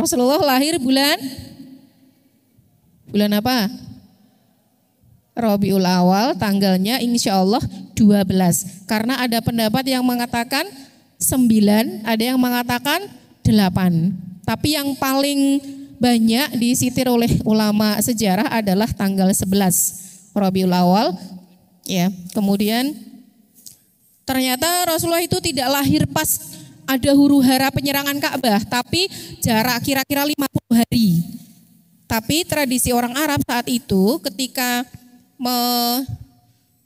Rasulullah lahir bulan apa? Rabiul Awal, tanggalnya insya Allah 12. Karena ada pendapat yang mengatakan 9, ada yang mengatakan 8. Tapi yang paling banyak disitir oleh ulama sejarah adalah tanggal 11 Rabiul Awal. Ya, kemudian ternyata Rasulullah itu tidak lahir pas ada huru-hara penyerangan Ka'bah, tapi jarak kira-kira 50 hari. Tapi tradisi orang Arab saat itu ketika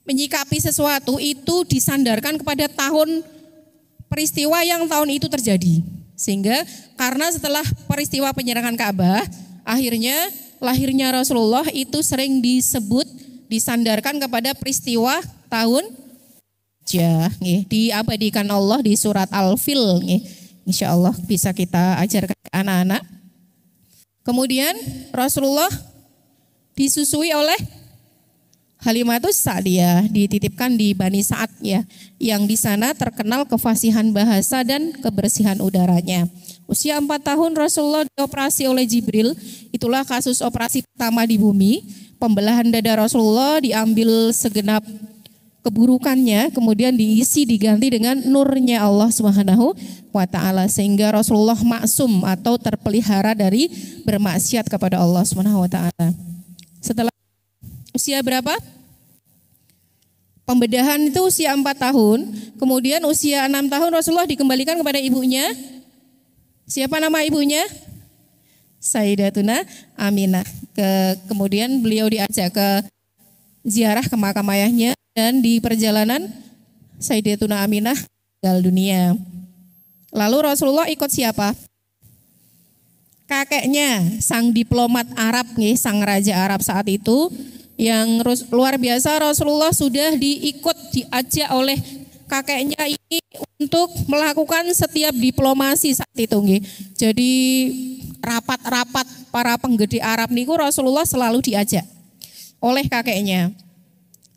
menyikapi sesuatu itu disandarkan kepada tahun peristiwa yang tahun itu terjadi. Sehingga karena setelah peristiwa penyerangan Ka'bah, akhirnya lahirnya Rasulullah itu sering disandarkan kepada peristiwa tahun diabadikan Allah di surat Al-Fil. Insya Allah bisa kita ajarkan ke anak-anak. Kemudian Rasulullah disusui oleh Halimatus Sa'diyah, dititipkan di Bani Sa'ad ya, yang di sana terkenal kefasihan bahasa dan kebersihan udaranya. Usia 4 tahun Rasulullah dioperasi oleh Jibril. Itulah kasus operasi pertama di bumi. Pembelahan dada Rasulullah diambil segenap keburukannya, kemudian diganti dengan nurnya Allah Subhanahu wa ta'ala, sehingga Rasulullah maksum atau terpelihara dari bermaksiat kepada Allah Subhanahu wa ta'ala. Setelah usia berapa? Pembedahan itu usia 4 tahun, kemudian usia 6 tahun Rasulullah dikembalikan kepada ibunya. Siapa nama ibunya? Sayyidatuna Aminah. Kemudian beliau diajak ke ziarah ke makam ayahnya, dan di perjalanan Sayyidatuna Aminah meninggal dunia. Lalu Rasulullah ikut siapa? Kakeknya, sang diplomat Arab nih, sang raja Arab saat itu, yang luar biasa. Rasulullah sudah diajak oleh kakeknya ini untuk melakukan setiap diplomasi saat itu nih. Jadi rapat-rapat para penggede Arab niku Rasulullah selalu diajak oleh kakeknya.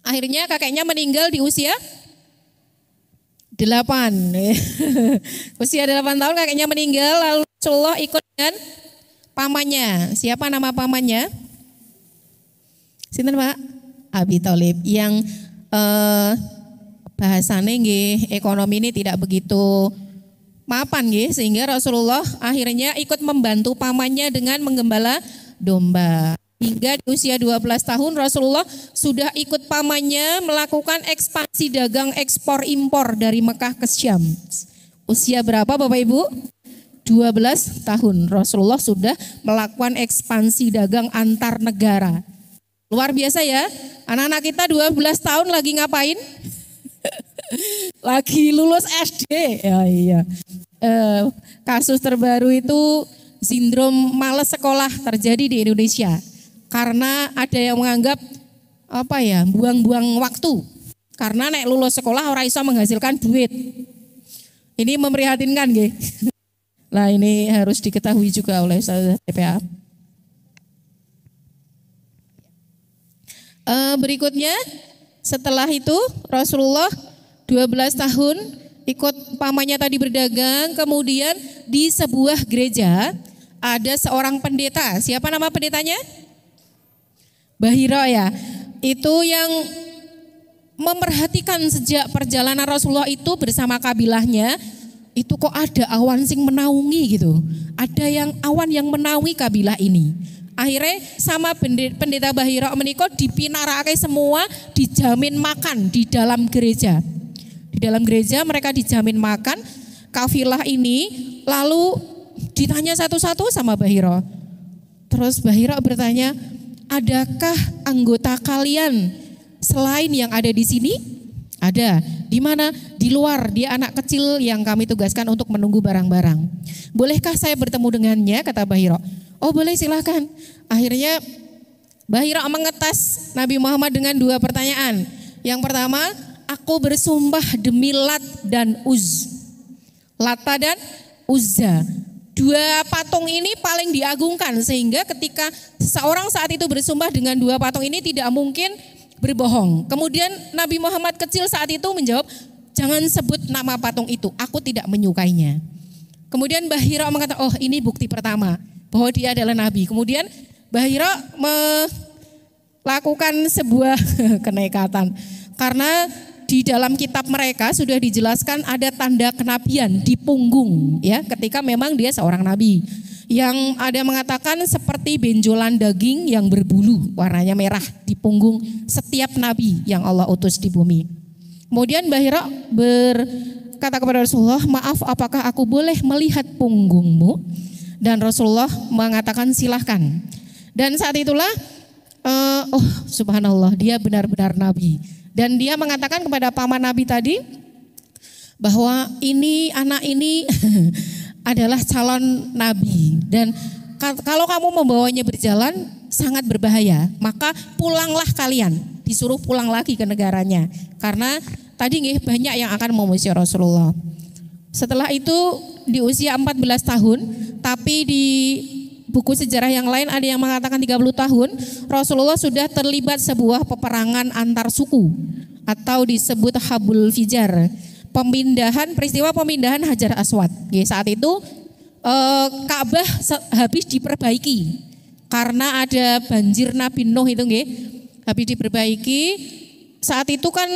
Akhirnya kakeknya meninggal di usia 8. Usia 8 tahun kakeknya meninggal, lalu Rasulullah ikut dengan pamannya. Siapa nama pamannya? Sinten Pak? Abi Thalib, yang bahasanya nggih ekonomi ini tidak begitu mapan nggih, sehingga Rasulullah akhirnya ikut membantu pamannya dengan menggembala domba. Hingga di usia 12 tahun Rasulullah sudah ikut pamannya melakukan ekspansi dagang ekspor impor dari Mekah ke Syam. Usia berapa Bapak Ibu? 12 tahun Rasulullah sudah melakukan ekspansi dagang antar negara. Luar biasa ya. Anak-anak kita 12 tahun lagi ngapain? Lagi lulus SD. Ya, iya. Kasus terbaru itu sindrom malas sekolah terjadi di Indonesia. Karena ada yang menganggap buang-buang waktu. Karena nek lulus sekolah ora iso menghasilkan duit. Ini memprihatinkan nggih. Nah, ini harus diketahui juga oleh saudara TPA. Berikutnya setelah itu Rasulullah 12 tahun ikut pamannya tadi berdagang, kemudian di sebuah gereja ada seorang pendeta. Siapa nama pendetanya? Bahira ya, itu yang memperhatikan sejak perjalanan Rasulullah itu bersama kabilahnya, itu kok ada awan sing menaungi gitu. Ada awan yang menaungi kabilah ini. Akhirnya sama pendeta Bahira menika dipinarake semua, dijamin makan di dalam gereja. Di dalam gereja mereka dijamin makan. Kafilah ini lalu ditanya satu-satu sama Bahira. Terus Bahira bertanya, adakah anggota kalian selain yang ada di sini? Ada. Di mana? Di luar. Dia anak kecil yang kami tugaskan untuk menunggu barang-barang. Bolehkah saya bertemu dengannya? Kata Bahira. Oh boleh, silahkan. Akhirnya Bahira mengetes Nabi Muhammad dengan 2 pertanyaan. Yang pertama, aku bersumpah demi Lat dan Uz. Lata dan Uzza. 2 patung ini paling diagungkan, sehingga ketika seseorang saat itu bersumpah dengan 2 patung ini tidak mungkin berbohong. Kemudian Nabi Muhammad kecil saat itu menjawab, jangan sebut nama patung itu, aku tidak menyukainya. Kemudian Bahira mengatakan, oh ini bukti pertama, bahwa dia adalah nabi. Kemudian Mbah Hira melakukan sebuah kenekatan karena di dalam kitab mereka sudah dijelaskan ada tanda kenabian di punggung ya, ketika memang dia seorang nabi. Yang ada mengatakan seperti benjolan daging yang berbulu warnanya merah di punggung setiap nabi yang Allah utus di bumi. Kemudian Mbah Hira berkata kepada Rasulullah, maaf apakah aku boleh melihat punggungmu? Dan Rasulullah mengatakan silahkan. Dan saat itulah subhanallah, dia benar-benar nabi. Dan dia mengatakan kepada paman nabi tadi bahwa ini anak ini adalah calon nabi. Dan kalau kamu membawanya berjalan sangat berbahaya, maka pulanglah kalian. Disuruh pulang lagi ke negaranya. Karena tadi banyak yang akan memuji Rasulullah. Setelah itu di usia 14 tahun, tapi di buku sejarah yang lain ada yang mengatakan 30 tahun, Rasulullah sudah terlibat sebuah peperangan antar suku atau disebut Habul Fijar. Peristiwa pemindahan Hajar Aswad. Saat itu Ka'bah habis diperbaiki karena ada banjir Nabi Nuh itu habis diperbaiki. Saat itu kan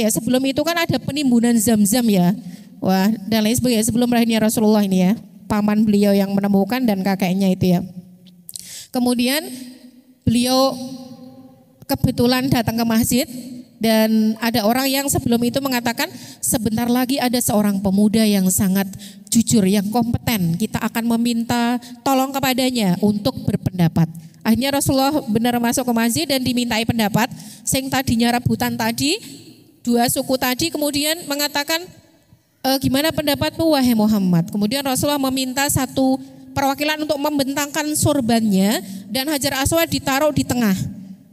sebelum itu kan ada penimbunan Zam-Zam ya. Wah, dan lain sebagainya sebelum lahirnya Rasulullah ini ya. Paman beliau yang menemukan dan kakeknya itu ya. Kemudian beliau kebetulan datang ke masjid dan ada orang yang sebelum itu mengatakan sebentar lagi ada seorang pemuda yang sangat jujur, yang kompeten. Kita akan meminta tolong kepadanya untuk berpendapat. Akhirnya Rasulullah benar masuk ke masjid dan dimintai pendapat. Sing tadinya rebutan tadi, dua suku tadi kemudian mengatakan, gimana pendapatmu wahai Muhammad? Kemudian Rasulullah meminta satu perwakilan untuk membentangkan sorbannya dan Hajar Aswad ditaruh di tengah.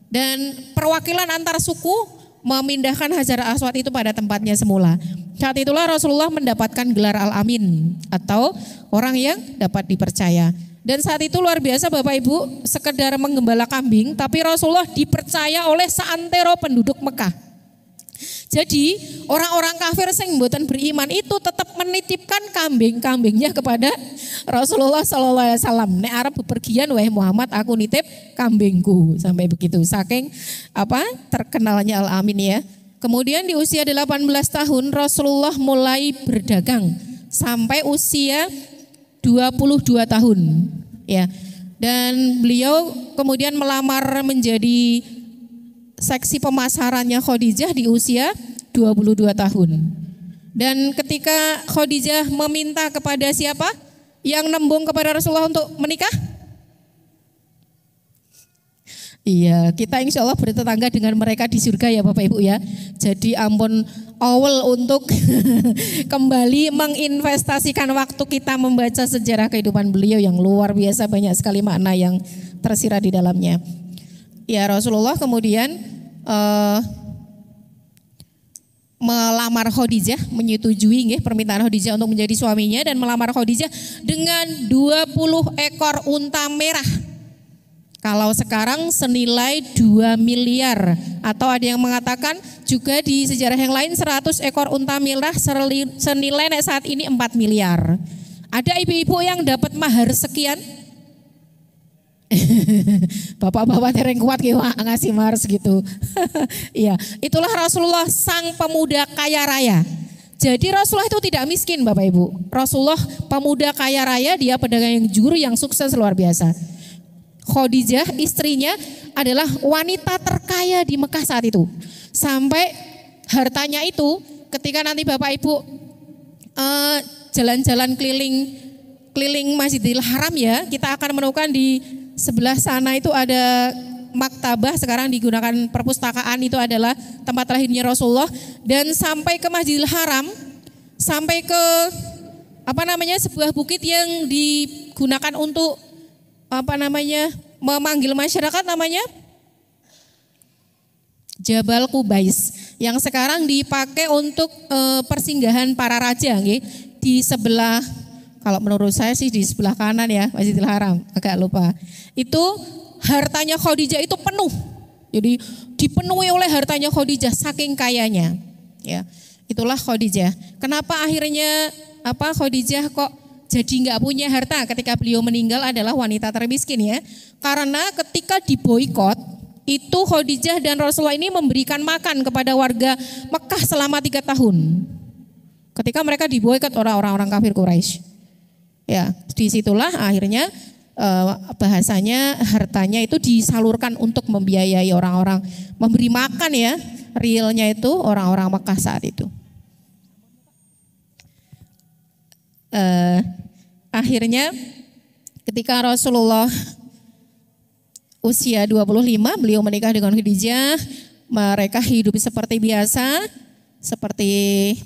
Dan perwakilan antar suku memindahkan Hajar Aswad itu pada tempatnya semula. Saat itulah Rasulullah mendapatkan gelar Al-Amin atau orang yang dapat dipercaya. Dan saat itu luar biasa Bapak Ibu, sekedar menggembala kambing, tapi Rasulullah dipercaya oleh seantero penduduk Mekah. Jadi orang-orang kafir yang mboten beriman itu tetap menitipkan kambing-kambingnya kepada Rasulullah SAW. Nek arep bepergian wahai Muhammad, aku nitip kambingku, sampai begitu. Saking terkenalnya Al-Amin ya. Kemudian di usia 18 tahun Rasulullah mulai berdagang sampai usia 22 tahun ya. Dan beliau kemudian melamar menjadi seksi pemasarannya Khadijah di usia 22 tahun. Dan ketika Khadijah meminta kepada siapa yang nembung kepada Rasulullah untuk menikah? Iya, kita insya Allah bertetangga dengan mereka di surga ya Bapak Ibu ya. Jadi ampun awal untuk kembali menginvestasikan waktu kita membaca sejarah kehidupan beliau yang luar biasa, banyak sekali makna yang tersirat di dalamnya. Ya Rasulullah kemudian melamar Khadijah, menyetujui permintaan Khadijah untuk menjadi suaminya dan melamar Khadijah dengan 20 ekor unta merah. Kalau sekarang senilai 2 miliar atau ada yang mengatakan juga di sejarah yang lain 100 ekor unta merah senilai saat ini 4 miliar. Ada ibu-ibu yang dapat mahar sekian? Bapak-bapak tereng kuat ngasih mahar segitu. Iya, itulah Rasulullah sang pemuda kaya raya. Jadi Rasulullah itu tidak miskin Bapak Ibu. Rasulullah pemuda kaya raya, dia pedagang yang jujur, yang sukses luar biasa. Khadijah istrinya adalah wanita terkaya di Mekah saat itu. Sampai hartanya itu ketika nanti Bapak Ibu jalan-jalan keliling Masjidil Haram ya, kita akan menemukan di sebelah sana itu ada maktabah, sekarang digunakan perpustakaan, itu adalah tempat lahirnya Rasulullah. Dan sampai ke Masjidil Haram, sampai ke sebuah bukit yang digunakan untuk memanggil masyarakat, namanya Jabal Qubais, yang sekarang dipakai untuk persinggahan para raja di sebelah, kalau menurut saya sih di sebelah kanan ya, Masjidil Haram, agak lupa. Itu hartanya Khadijah itu penuh. Jadi dipenuhi oleh hartanya Khadijah saking kayanya. Ya, itulah Khadijah. Kenapa akhirnya Khadijah kok jadi nggak punya harta ketika beliau meninggal adalah wanita termiskin ya. Karena ketika diboikot itu Khadijah dan Rasulullah ini memberikan makan kepada warga Mekah selama 3 tahun. Ketika mereka diboikot orang-orang kafir Quraisy. Ya, disitulah akhirnya bahasanya hartanya itu disalurkan untuk membiayai orang-orang, memberi makan ya. Realnya itu orang-orang Mekah saat itu. Akhirnya ketika Rasulullah usia 25 beliau menikah dengan Khadijah, mereka hidup seperti biasa, seperti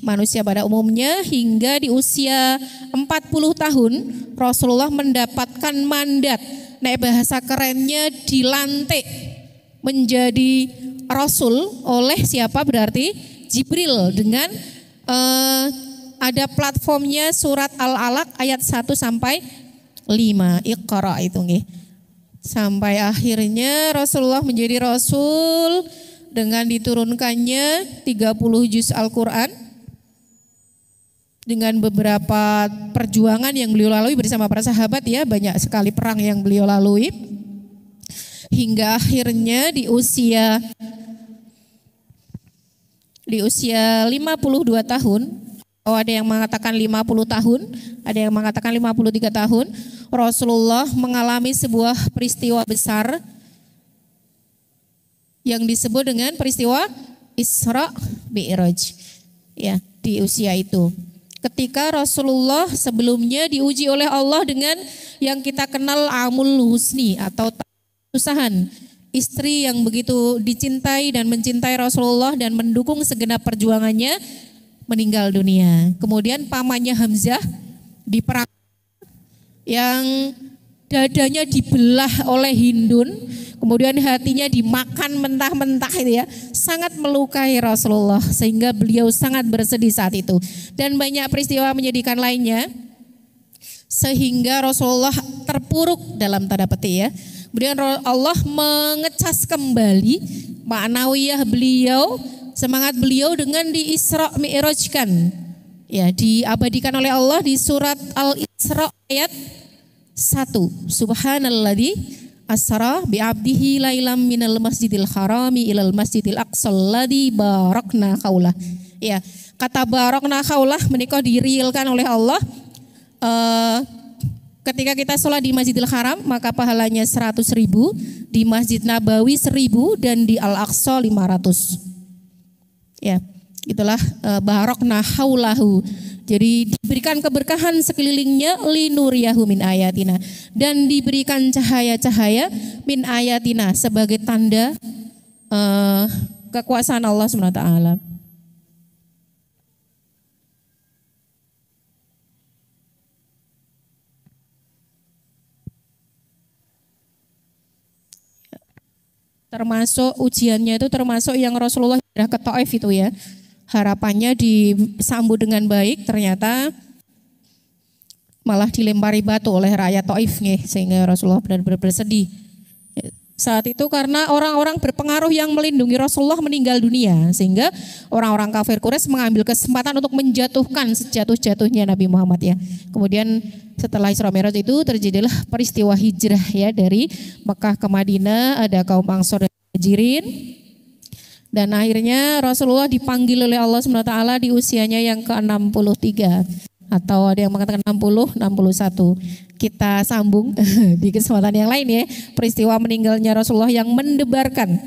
manusia pada umumnya hingga di usia 40 tahun Rasulullah mendapatkan mandat, bahasa kerennya dilantik menjadi Rasul oleh siapa? Berarti Jibril dengan ada platformnya surat Al-Alaq ayat 1 sampai 5 Iqra itu nggih. Sampai akhirnya Rasulullah menjadi Rasul dengan diturunkannya 30 juz Al-Quran dengan beberapa perjuangan yang beliau lalui bersama para sahabat ya, banyak sekali perang yang beliau lalui hingga akhirnya di usia 52 tahun, ada yang mengatakan 50 tahun, ada yang mengatakan 53 tahun, Rasulullah mengalami sebuah peristiwa besar yang disebut dengan peristiwa Isra Mi'raj. Ya, di usia itu. Ketika Rasulullah sebelumnya diuji oleh Allah dengan yang kita kenal Amul Husni atau usahan, istri yang begitu dicintai dan mencintai Rasulullah dan mendukung segenap perjuangannya meninggal dunia. Kemudian pamannya Hamzah diperang yang dadanya dibelah oleh Hindun, kemudian hatinya dimakan mentah-mentah itu ya, sangat melukai Rasulullah sehingga beliau sangat bersedih saat itu. Dan banyak peristiwa menyedihkan lainnya sehingga Rasulullah terpuruk dalam tanda petik ya. Kemudian Allah mengecas kembali ma'nawiyah beliau, semangat beliau dengan di Isra Mi'rajkan. Ya, diabadikan oleh Allah di surat Al-Isra ayat 1. Subhanalladzi asra bi'abdihi lailam minal masjidil harami ilal masjidil aqsal ladzi barakna haulah. Ya, kata barakna haulah menika direalkan oleh Allah. Ketika kita sholat di Masjidil Haram maka pahalanya 100.000, di Masjid Nabawi 1.000 dan di Al-Aqsa 500. Ya, itulah barakna haulahu. Jadi diberikan keberkahan sekelilingnya linuriyahu min ayatina, dan diberikan cahaya-cahaya min ayatina sebagai tanda kekuasaan Allah SWT. Termasuk ujiannya itu termasuk yang Rasulullah hijrah ke Taif itu ya. Harapannya disambut dengan baik, ternyata malah dilempari batu oleh rakyat Taif nih, sehingga Rasulullah benar-benar bersedih. Saat itu karena orang-orang berpengaruh yang melindungi Rasulullah meninggal dunia, sehingga orang-orang kafir Quraisy mengambil kesempatan untuk menjatuhkan sejatuh-jatuhnya Nabi Muhammad ya. Kemudian setelah Isra Mi'raj itu terjadilah peristiwa hijrah ya, dari Mekah ke Madinah, ada kaum Ansor dan Muhajirin. Dan akhirnya Rasulullah dipanggil oleh Allah SWT di usianya yang ke-63. Atau ada yang mengatakan 60, 61. Kita sambung di kesempatan yang lain ya. Peristiwa meninggalnya Rasulullah yang mendebarkan